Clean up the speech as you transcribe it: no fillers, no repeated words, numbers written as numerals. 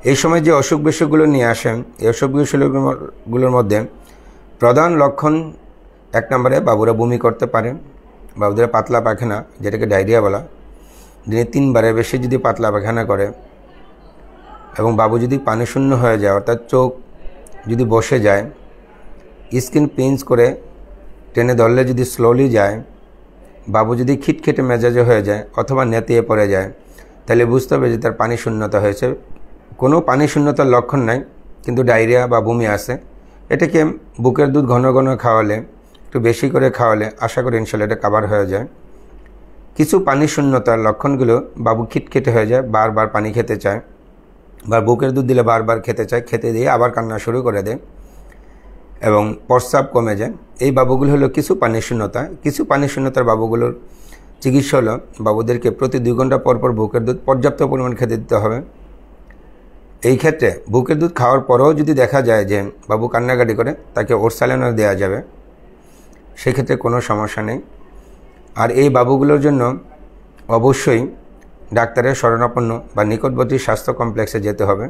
এই সময় যে অসুখ বিসুখগুলো নিয়ে আসেন, এই অসুখ বিসুখগুলোর মধ্যে প্রধান লক্ষণ 1 নম্বরে বাবুরা বমি করতে পারে, বাবুদের পাতলা পায়খানা, যেটাকে ডায়রিয়া বলা, দিনে 3 বারের বেশি যদি পাতলা পায়খানা করে এবং বাবু যদি পানি শূন্য হয়ে যায়, অর্থাৎ চোখ যদি বসে যায়, স্কিন পিঞ্চ করে টেনে ধরলে যদি স্লোলি যায়, বাবু যদি খিটখিটে মেজাজে হয়ে যায় অথবা নেতিয়ে পড়ে যায়, তাহলে বুঝতে হবে যে তার পানি শূন্যতা হয়েছে। কোনো পানি শূন্যতার লক্ষণ নাই, কিন্তু ডায়রিয়া বা বমি আছে। এটাকে বুকের দুধ ঘন ঘন খাওয়ালে, একটু বেশি করে খাওয়ালে আশা করি ইনশাল্লাহ এটা কাভার হয়ে যায়। কিছু পানি শূন্যতার লক্ষণগুলো, বাবু খিটখিটে হয়ে যায়, বারবার পানি খেতে চায়, বা বুকের দুধ দিলে বারবার খেতে চায়, খেতে দিয়ে আবার কান্না শুরু করে দেয় এবং প্রস্রাব কমে যায়। এই বাবুগুলো হলো কিছু পানি শূন্যতা। কিছু পানি শূন্যতার বাবুগুলোর চিকিৎসা হলো বাবুদেরকে প্রতি 2 ঘন্টা পর পর বুকের দুধ পর্যাপ্ত পরিমাণ খেতে দিতে হবে। এই ক্ষেত্রে বুকের দুধ খাওয়ার পরেও যদি দেখা যায় যে বাবু কান্নাকাটি করে, তাকে ওরসালাইনও দেওয়া যাবে, সেক্ষেত্রে কোনো সমস্যা নেই। আর এই বাবুগুলোর জন্য অবশ্যই ডাক্তারের শরণাপন্ন বা নিকটবর্তী স্বাস্থ্য কমপ্লেক্সে যেতে হবে।